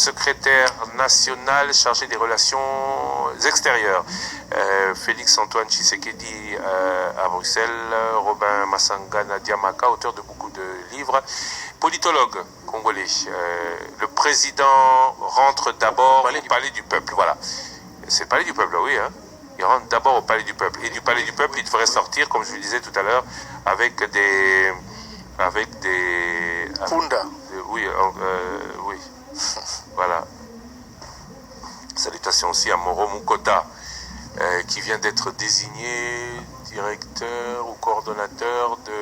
secrétaire national chargé des relations extérieures. Félix-Antoine Tshisekedi à Bruxelles, Robin Massangana Diamaka, auteur de beaucoup de livres, politologue congolais. Le président rentre d'abord au palais du peuple, voilà. C'est le palais du peuple, oui, hein. Il rentre d'abord au palais du peuple. Et du palais du peuple, il devrait sortir, comme je vous le disais tout à l'heure, avec des... Funda. Oui, oui. Voilà. Salutations aussi à Moro Mukota, qui vient d'être désigné directeur ou coordonnateur de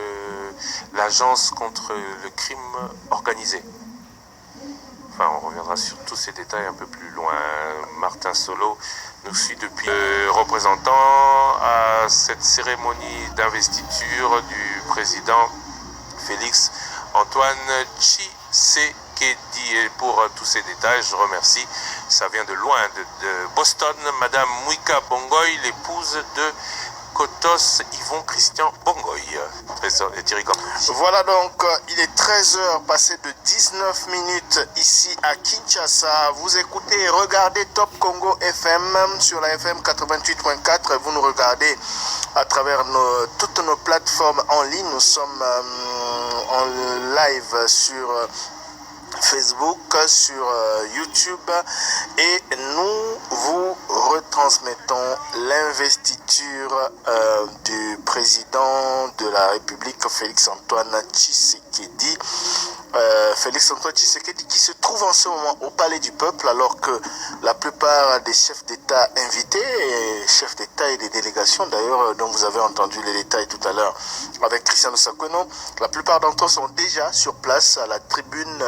l'agence contre le crime organisé. Enfin, on reviendra sur tous ces détails un peu plus loin. Martin Solo nous suit depuis le représentant à cette cérémonie d'investiture du président Félix Antoine Tshisekedi. Et pour tous ces détails, je remercie, ça vient de loin, de Boston, Madame Mwika Bongoy, l'épouse de Kotos Yvon Christian Bongoy. Et Thierry Corp. Voilà donc, il est 13h, passé de 19 minutes ici à Kinshasa. Vous écoutez et regardez Top Congo FM sur la FM 88.4. Vous nous regardez à travers toutes nos plateformes en ligne. Nous sommes en live sur Facebook, sur YouTube, et nous vous retransmettons l'investiture du président de la République, Félix-Antoine Tshisekedi. Félix-Antoine Tshisekedi qui se trouve en ce moment au Palais du Peuple, alors que la plupart des chefs d'État invités, chefs d'État et des délégations d'ailleurs, dont vous avez entendu les détails tout à l'heure avec Christian Sakweno, la plupart d'entre eux sont déjà sur place à la tribune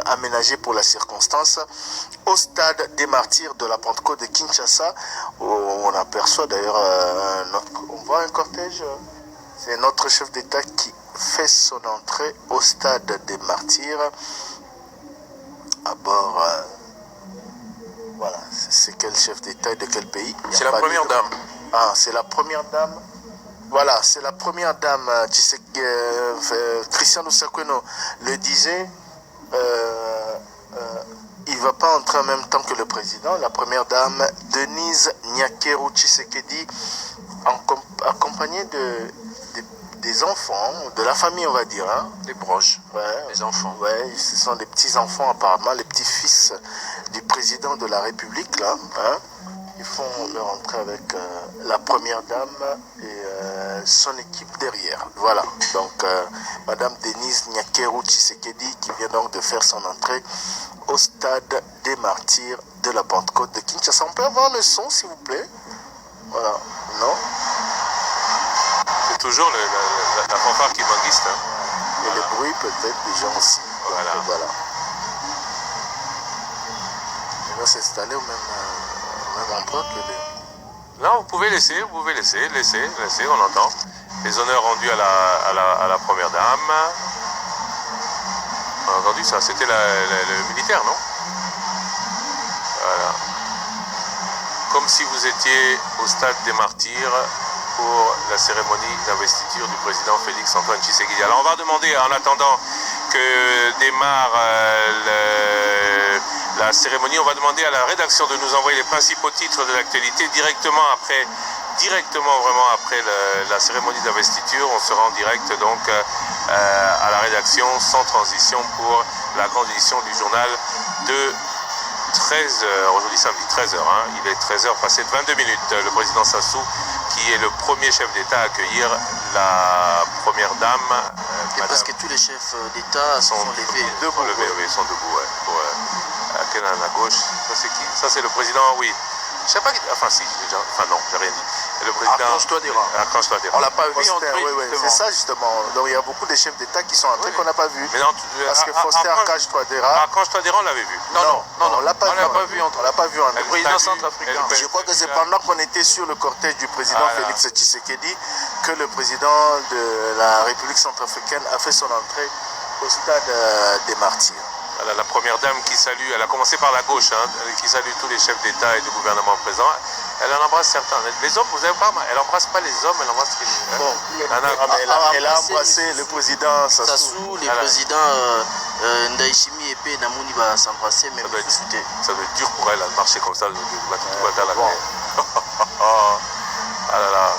aménagée pour la circonstance au stade des martyrs de la Pentecôte de Kinshasa, où on aperçoit d'ailleurs on voit un cortège, c'est notre chef d'État qui fait son entrée au stade des martyrs à bord. Voilà, c'est quel chef d'État et de quel pays? C'est la première dame. Ah, c'est la première dame. Voilà, c'est la première dame. Christian Sakweno le disait. Il ne va pas entrer en même temps que le président. La première dame, Denise Nyakeru Tshisekedi, accompagnée des enfants, de la famille, on va dire. Hein. Des proches, ouais, des enfants. Ouais, ce sont des petits-enfants, apparemment, les petits-fils du président de la République, là. Hein. Ils font leur entrée avec la première dame et son équipe derrière. Voilà. Donc, Madame Denise Nyakeru Tshisekedi qui vient donc de faire son entrée au stade des martyrs de la Pentecôte de Kinshasa. On peut avoir le son, s'il vous plaît? Voilà. Non? C'est toujours la fanfare qui manguiste. Hein. Et voilà. Le bruit peut-être des gens aussi. Voilà. Donc, voilà. On va s'installer au même endroit que les... Non, vous pouvez laisser, on entend. Les honneurs rendus à la première dame. On a entendu ça, c'était le militaire, non? Voilà. Comme si vous étiez au stade des martyrs pour la cérémonie d'investiture du président Félix-Antoine Tshisekedi. Alors on va demander, en attendant que démarre la cérémonie, on va demander à la rédaction de nous envoyer les principaux titres de l'actualité directement vraiment après la cérémonie d'investiture. On sera en direct donc à la rédaction sans transition pour la grande édition du journal de 13h, aujourd'hui samedi 13h, hein. Il est 13h passé de 22 minutes. Le président Sassou, qui est le premier chef d'État à accueillir la première dame. Et parce que tous les chefs d'État sont levés. Ils sont debout, ouais. Pour Kenan à gauche. Ça c'est qui? Ça c'est le président, oui. Je sais pas qui... Enfin si, enfin non, j'ai rien dit. Le président... Accroche-toi des rangs. Accroche-toi des rangs. On l'a pas vu entrer, oui. C'est ça justement. Donc il y a beaucoup de chefs d'État qui sont entrés qu'on n'a pas vu. Mais non, parce que Foster Accroche-toi des rangs. Accroche-toi des rangs, on l'avait vu. Non, on l'a pas vu. On l'a pas vu entrer. Le président centrafricain. Je crois que c'est pendant qu'on était sur le cortège du président Félix Tshisekedi que le président de la République centrafricaine a fait son entrée au stade des martyrs. Voilà, la première dame qui salue, elle a commencé par la gauche, hein, qui salue tous les chefs d'État et de gouvernement présents. Elle en embrasse certains. Les hommes, vous avez pas, elle n'embrasse pas les hommes, elle embrasse les... Bon, elle a embrassé le président Sassou, les présidents Ndaishimi épée Namuni va s'embrasser, mais ça doit être dur pour elle de marcher comme ça, de battre la mer. Ah là là.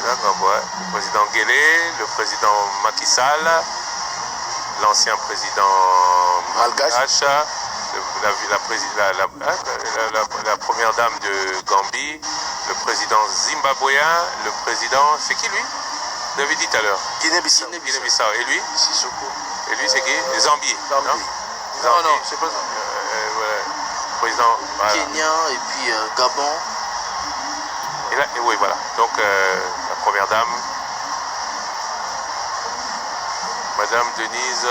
Le président Guélé, le président Macky Sall, l'ancien président Malgache, la première dame de Gambie, le président zimbabwéen, le président... C'est qui lui? Vous l'avez dit tout à l'heure. Guinée-Bissau. Et lui? Sissoko. Et lui c'est qui? Zambie. Non, c'est pas Zambie. Président... Voilà. Kenya et puis Gabon. Et là, oui, voilà. Donc, la première dame, Madame Denise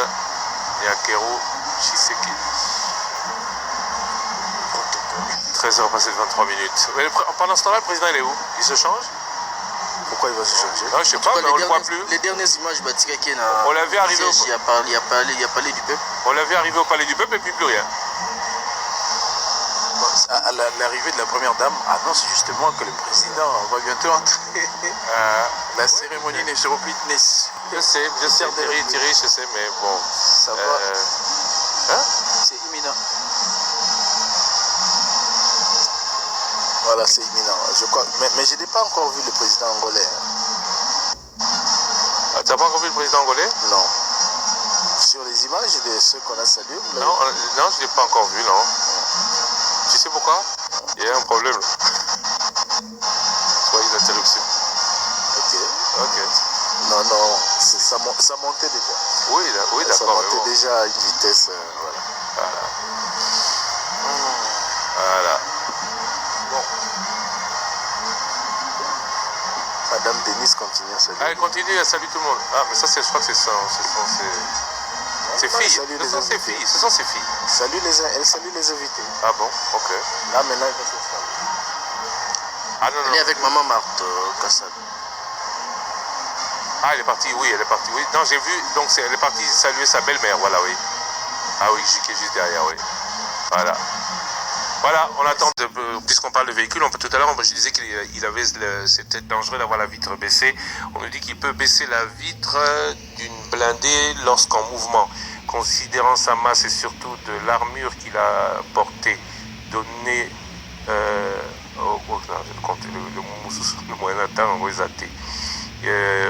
Nyakero Tshisekedi. 13h passé de 23 minutes. Mais pendant ce temps-là, le président, il est où? Il se change? Pourquoi il va se changer? Non, je sais pas, mais on ne le voit plus. Les dernières images, Batika qui est là. On l'a vu arriver il y a parlé du peuple. On l'a vu arriver au palais du peuple et puis plus rien. À l'arrivée de la première dame annonce justement que le président va bientôt entrer. La cérémonie ne sera plus. Je sais, Thierry, je sais, mais bon. Ça va. C'est imminent. Voilà, c'est imminent. Je crois. Mais je n'ai pas encore vu le président angolais. Tu n'as pas encore vu le président angolais? Non. Sur les images de ceux qu'on a salués, vous l'avez vu? Non, je ne l'ai pas encore vu, non. Tu sais pourquoi? Il y a un problème. Soit une interruption. Ok. Non, ça montait déjà. Oui, d'accord. Ça montait déjà à une vitesse. Voilà. Bon. Madame Denise continue à saluer. Elle continue, elle salue tout le monde. Ah, mais ça, je crois que c'est ça. Ses filles. Ce sont ses filles. Elle salue les invités. Ah bon, ok. Là, maintenant, elle va se faire. Ah non. Elle est avec maman Marthe Kassad. Ah, elle est partie, oui. Non, j'ai vu, donc elle est partie saluer sa belle-mère, voilà, oui. Ah oui, qui est juste derrière, oui. Voilà, on attend, puisqu'on parle de véhicule, tout à l'heure, je disais qu'il avait, c'était dangereux d'avoir la vitre baissée. On nous dit qu'il peut baisser la vitre d'une blindée lorsqu'en mouvement, considérant sa masse et surtout de l'armure qu'il a portée, donnée le moyen temps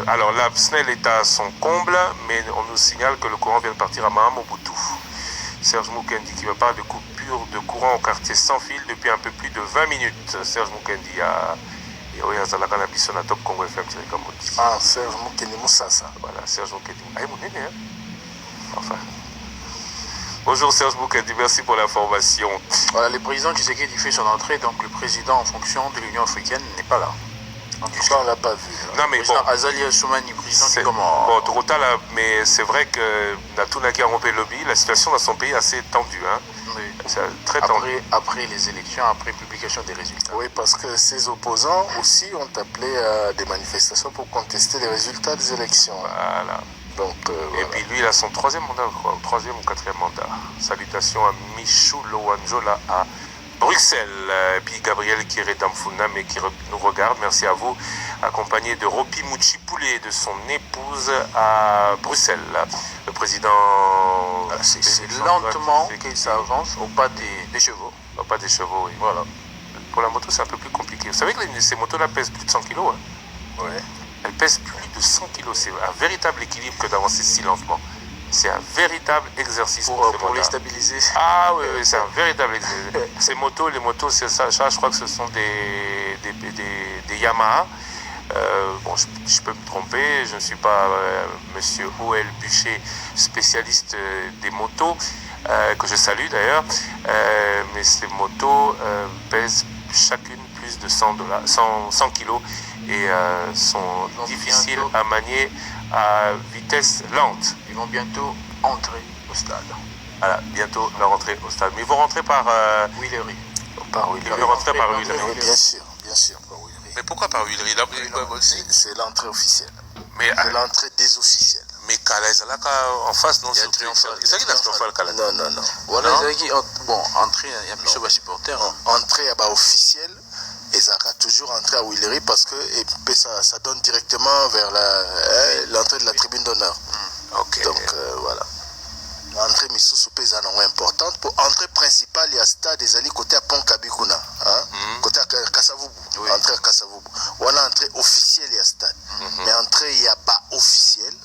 alors la SNEL est à son comble, mais on nous signale que le courant vient de partir à Mahamobutu. Serge Mukendi qui me parle de coupure de courant au quartier sans fil depuis un peu plus de 20 minutes. Serge Mukendi a Zalaka na biso na Top Congo FM Kamoti. Ah, Serge Mukendi Moussassa. Voilà, Serge Mukendi. Ah, mon aîné, hein? Enfin. Bonjour Serge Mukendi, merci pour l'information. Voilà, le président Tshisekedi fait son entrée, donc le président en fonction de l'Union africaine n'est pas là. En tout cas, on ne l'a pas vu. Non, mais bon. Azali Assoumani, président du Comore. Bon, Tourota, là, mais c'est vrai que Natunaki a rompu le lobby, la situation dans son pays est assez tendue. Hein. Oui. C'est très tendu. Après les élections, après publication des résultats. Oui, parce que ses opposants aussi ont appelé à des manifestations pour contester les résultats des élections. Voilà. Donc, et puis lui, il a son troisième mandat, je crois, troisième ou quatrième mandat. Salutations à Michou Lowanjola à Bruxelles. Et puis Gabriel Kiredamfuna, mais qui nous regarde, merci à vous, accompagné de Ropi Mouchipoulet et de son épouse à Bruxelles. Le président... C'est lentement que ça avance au pas des chevaux. Au pas des chevaux, oui. Voilà. Pour la moto, c'est un peu plus compliqué. Vous savez que ces motos-là pèsent plus de 100 kg. Hein? Ouais. Elles pèsent plus de 100 kg. C'est un véritable équilibre que d'avancer si lentement. C'est un véritable exercice pour les stabiliser. Ah oui, c'est un véritable exercice. Les motos, c'est ça, je crois que ce sont des Yamaha. Bon, je peux me tromper, je ne suis pas monsieur O.L. Bûcher, spécialiste des motos, que je salue d'ailleurs, mais ces motos pèsent chacune plus de 100 kilos et sont difficiles à manier à vitesse lente. Ils vont bientôt entrer au stade. Voilà, bientôt leur entrée au stade. Mais ils vont rentrer par Huilery. Par Huilery. Ils vont rentrer par Huilery. Oui, bien sûr, par Huilery. Mais pourquoi par Huilery? C'est l'entrée officielle. Mais c'est l'entrée des officiels. Mais Kalaïzalaka en face, non, c'est triomphal. C'est qui la triomphal Kalaï? Non. Voilà, bon, entrée, il y a plusieurs supporters. Entrée officielle. Et ça a toujours entré à Huilery parce que ça donne directement vers l'entrée de la tribune d'honneur. Ok. Donc voilà. entrée misusu pe eza nango importante pour entrée principale ya stade ezali côté ya pont Kabikuna côté ya Kasavubu entrée ya Kasavubu wana entrée officielle ya stade mais entrée ya ba officielle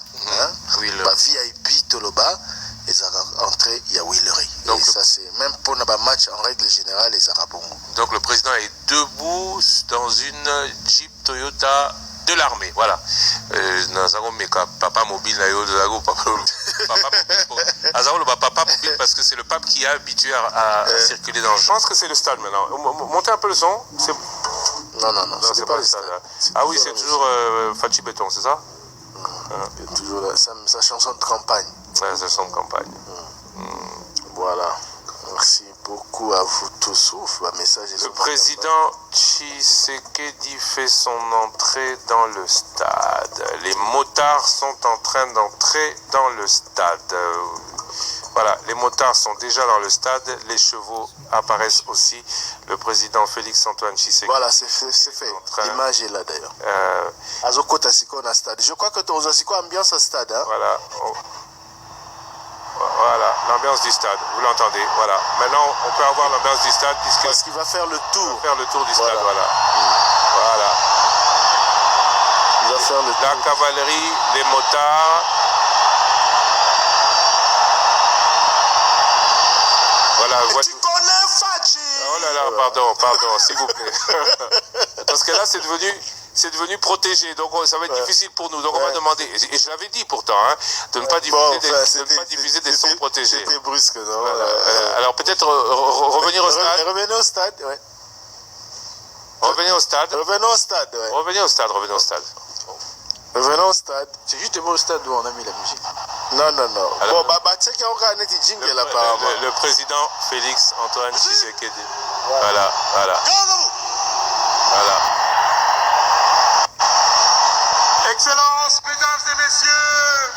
ba VIP toloba ezaka entrée ya Willery. Donc ça c'est même pour na match en règle générale ezaka bongo. Donc le président est debout dans une Jeep Toyota de l'armée, voilà. Papa mobile, papa mobile parce que c'est le pape qui est habitué à circuler dans le champ. Je pense que c'est le stade maintenant. Montez un peu le son. Non, c'est pas le stade. Ah oui, c'est toujours Fachi Béton, c'est ça? Toujours sa chanson de campagne. Ouais, sa chanson de campagne. Voilà. Merci beaucoup à vous tous. Message le président Tshisekedi fait son entrée dans le stade. Les motards sont en train d'entrer dans le stade. Voilà, les motards sont déjà dans le stade. Les chevaux apparaissent aussi. Le président Félix-Antoine Tshisekedi. Voilà, c'est fait. L'image est là d'ailleurs. Azokota Siko na stade. Je crois que tu as Siko ambiance à stade. Hein? Voilà. Voilà, l'ambiance du stade, vous l'entendez, voilà. Maintenant, on peut avoir l'ambiance du stade puisque... Parce qu'il va faire le tour. Faire le tour du stade, voilà. Voilà. Il va faire le tour. La cavalerie, les motards. Voilà. Tu connais Fachi? Oh là là, pardon, s'il vous plaît. Parce que là, c'est devenu protégé, donc ça va être difficile pour nous. Donc on va demander, et je l'avais dit pourtant, de ne pas diffuser des sons protégés. C'était brusque, non? Alors peut-être revenir au stade. Revenez au stade, ouais. Revenez au stade. Revenons au stade, ouais. Revenez au stade. Revenons au stade. C'est justement au stade où on a mis la musique. Non. Alors, bon, check encore un jingle apparemment. Le président Félix-Antoine Tshisekedi. Voilà. Excellences, mesdames et messieurs,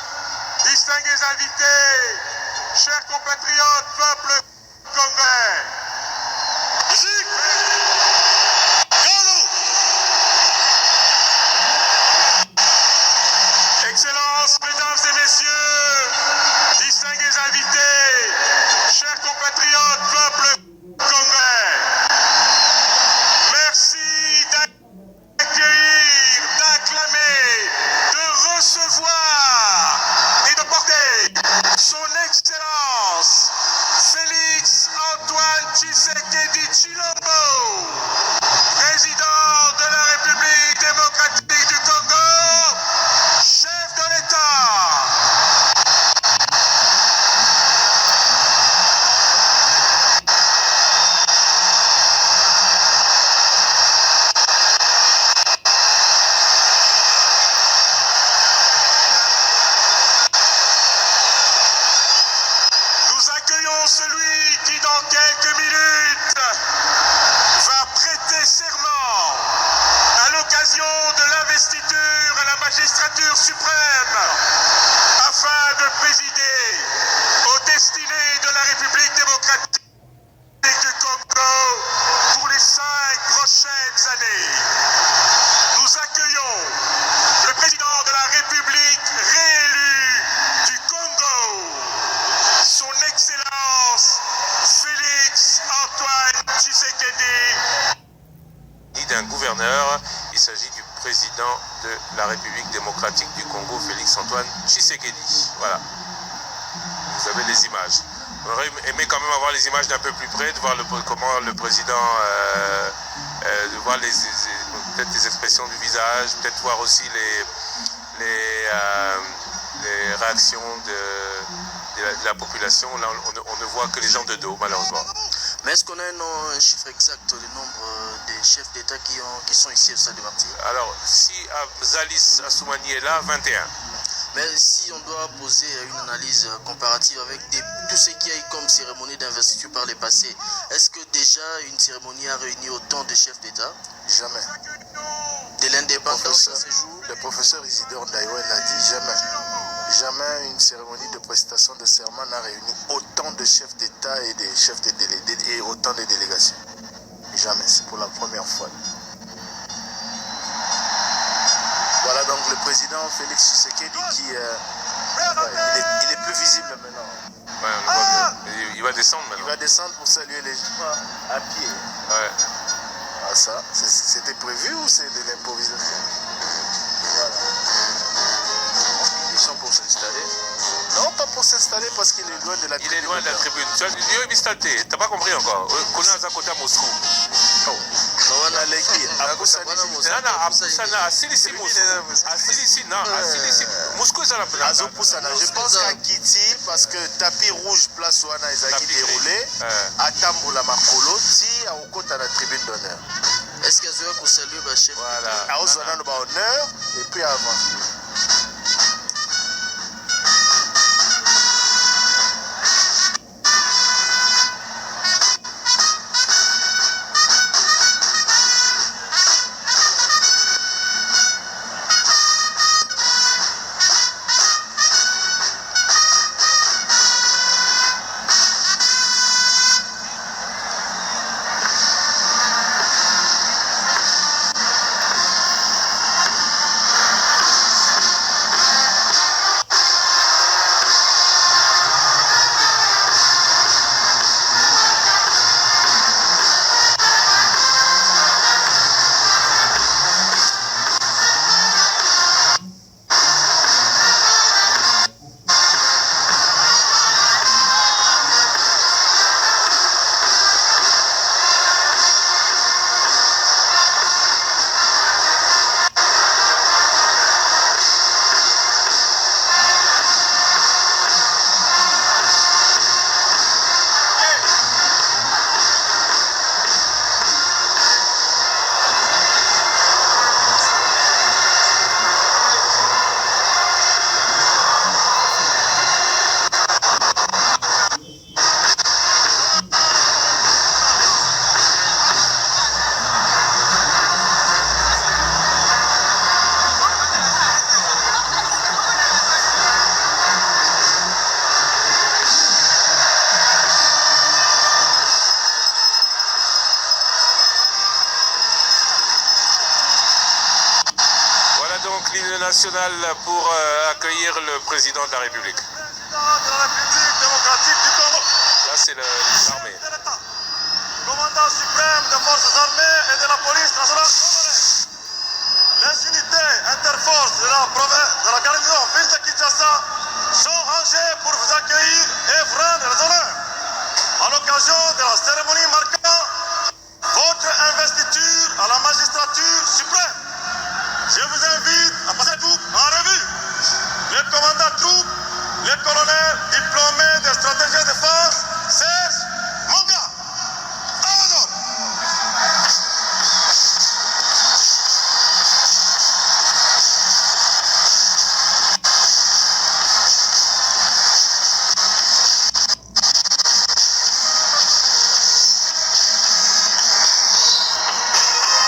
distingués invités, chers compatriotes, peuple congolais. Excellences, mesdames et messieurs, distingués invités, chers compatriotes, peuple congolais. Merci d'accueillir, d'acclamer, de recevoir et de porter son Excellence Félix-Antoine Tshisekedi Tshilombo, président de la République démocratique du Congo, chef de l'État. Nous accueillons celui qui dans quelques minutes va prêter serment à l'occasion de l'investiture à la magistrature suprême afin de présider aux destinées de la République démocratique du Congo pour les 5 prochaines années. Nous accueillons le président de la République réélu du Congo, son Excellence Félix-Antoine Tshisekedi. Ni d'un gouverneur, il s'agit du président de la République démocratique du Congo, Félix-Antoine Tshisekedi. Voilà. Vous avez les images. On aurait aimé quand même avoir les images d'un peu plus près, de voir comment le président, de voir peut-être les expressions du visage, peut-être voir aussi les réactions de la population. Là, on ne voit que les gens de dos, malheureusement. Mais est-ce qu'on a un chiffre exact du nombre des chefs d'État qui sont ici au stade de Martyrs? Alors, si Zalis Assoumani est là, 21. Mais si on doit poser une analyse comparative avec tout ce qu'il y a eu comme cérémonie d'investiture par le passé, est-ce que déjà une cérémonie a réuni autant de chefs d'État? Jamais. De l'indépendance à ce jour? Le professeur Isidore Ndaïwe l'a dit, jamais. Jamais une cérémonie de prestation de serment n'a réuni autant de chefs d'État et des chefs de délégués et autant de délégations. Jamais, c'est pour la première fois. Voilà donc le président Félix Tshisekedi qui il est plus visible maintenant. Ouais, on le voit mieux. Il va descendre Il maintenant. va descendre pour saluer les gens à pied. Ouais. Ah ça, c'était prévu ou c'est de l'improvisation? Voilà. Ils sont pour s'installer. Non, pas pour s'installer parce qu'il est loin de la Il est loin de la tribune. Tu as Bistate, t'as pas compris encore. Qu'on a à côté à Moscou. On a l'équipe. Apusana, Asilisi Moscou. Asilisi, non, Asilisi. Moscou, ça l'a fait. Azo Poussana. Je pense qu'à Kiti, parce que tapis rouge, place Wana, ils ont déroulé. À Tamboula Makolo, si à Okota la tribune d'honneur. Est-ce qu'il y a un salut le chef? Voilà. À Ozona, nous avons honneur et puis avant. l'hymne national pour accueillir le président de la République. De la République démocratique du Congo. Là, c'est l'armée. Commandant suprême des forces armées et de la police nationale congolaise. Les unités interforces de la province, de la garnison ville de Kinshasa sont rangées pour vous accueillir et vous rendre les honneurs. À l'occasion de la cérémonie marquant votre investiture à la magistrature suprême, je vous invite à passer tout en revue. Les commandants troupes, les colonels diplômés de stratégie de défense, Serge Monga. Amazon.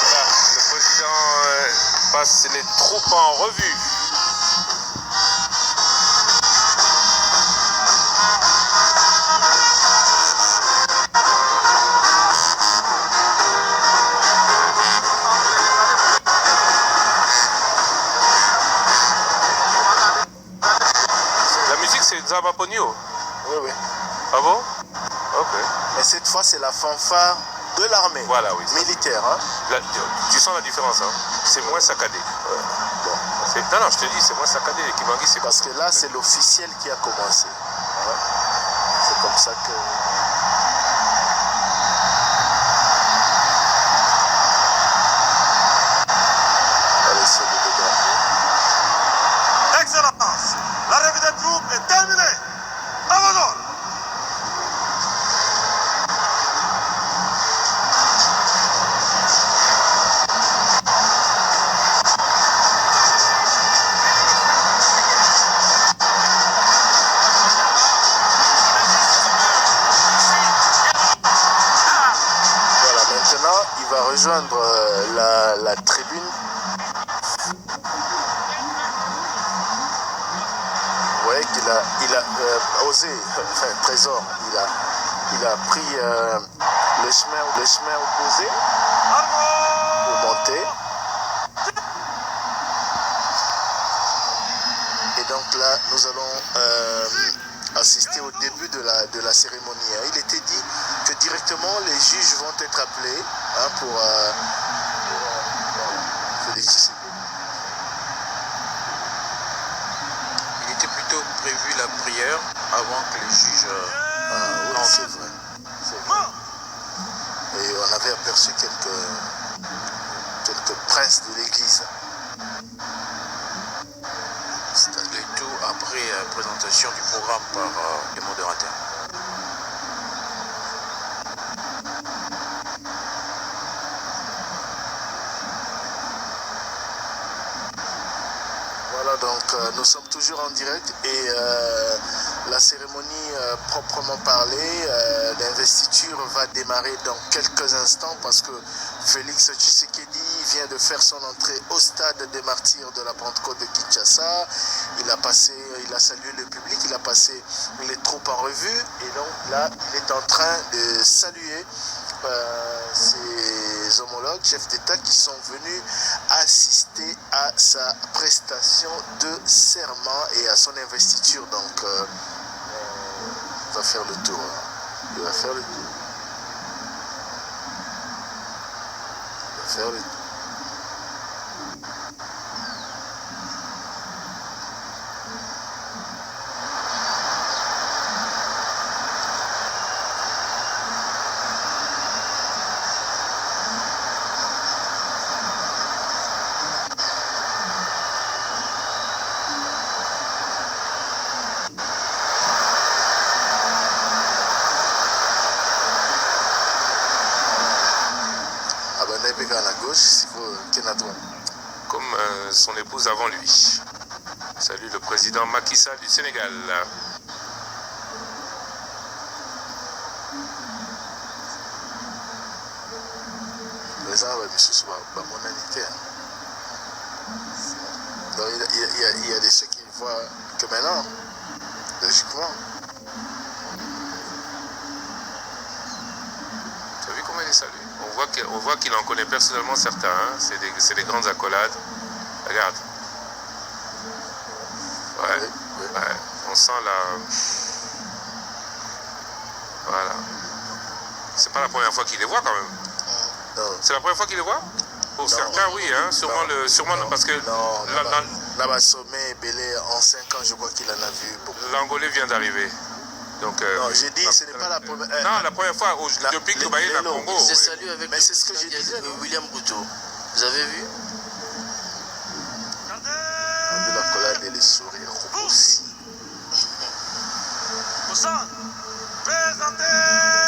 Voilà, le président passe les troupes en revue. La musique, c'est Zaba Ponyo. Oui, oui. Ah bon? Ok. Mais cette fois, c'est la fanfare de l'armée. Voilà, oui. Militaire, hein. Tu sens la différence, hein? C'est moins saccadé. Bon. Non, non, je te dis, c'est moins saccadé. Kibangui, c'est Parce que là, c'est l'officiel qui a commencé. Ouais. C'est comme ça que... Allez, c'est le drapeau. Excellence, la revue des troupes est terminée. Amazon. Voilà, maintenant, il va rejoindre la tribune. Vous voyez qu'il a osé, enfin, Trésor, il a pris le chemin opposé pour monter. Et donc là, nous allons assisté au début de la cérémonie. Il était dit que directement les juges vont être appelés pour Félix Tshisekedi. Il était plutôt prévu la prière avant que les juges... Oui, c'est vrai. Et on avait aperçu quelques princes de l'église. Le tout après présentation du programme par les modérateurs. Voilà, donc nous sommes toujours en direct et la cérémonie proprement parlée d'investiture va démarrer dans quelques instants parce que Félix Tshisekedi vient de faire son entrée au stade des martyrs de la Pentecôte de Kinshasa. Il a salué le public, il a passé les troupes en revue et donc là il est en train de saluer ses homologues, chefs d'État qui sont venus assister à sa prestation de serment et à son investiture. Donc il va faire le tour. Il va faire le tour. Il va faire le tour. À gauche, comme son épouse avant lui. Salut le président Macky Sall du Sénégal. Donc, il y a des ceux qui voient que maintenant, logiquement. Tu as vu comment il est salué? On voit qu'il en connaît personnellement certains. Hein? C'est des grandes accolades. Regarde. Ouais. Oui, oui. Ouais. On sent la... Voilà. C'est pas la première fois qu'il les voit quand même. Non. C'est la première fois qu'il les voit? Pour certains, oui. Hein? Sûrement parce que là-bas, Sommet Belé, en 5 ans, je crois qu'il en a vu beaucoup. l'Angolais vient d'arriver. Donc, non, j'ai dit, ce n'est pas la première. Non, la première fois, depuis que Baye la Congo. C'est salut avec mais c'est ce que j'ai dit. William Ruto. Vous avez vu? On a vu l'accolade et les sourires aussi. Présentez